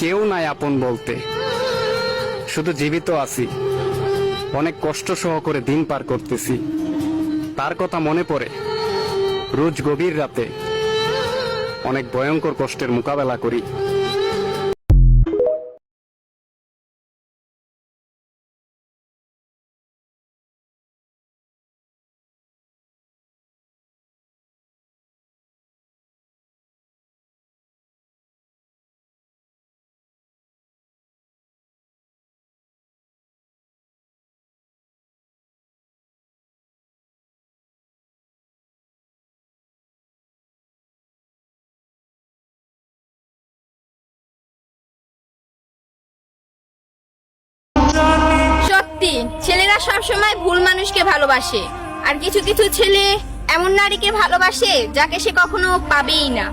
কেউ নাই আপন বলতে, শুধু জীবিত আছি, অনেক কষ্ট সহ করে দিন পার করতেছি। তার কথা মনে পড়ে রোজ গভীর রাতে, অনেক ভয়ঙ্কর কষ্টের মোকাবেলা করি। সত্যি ছেলেরা সবসময় ভুল মানুষকে ভালোবাসে, আর কিছু কিছু ছেলে এমন নারীকে ভালোবাসে যাকে সে কখনো পাবেই না।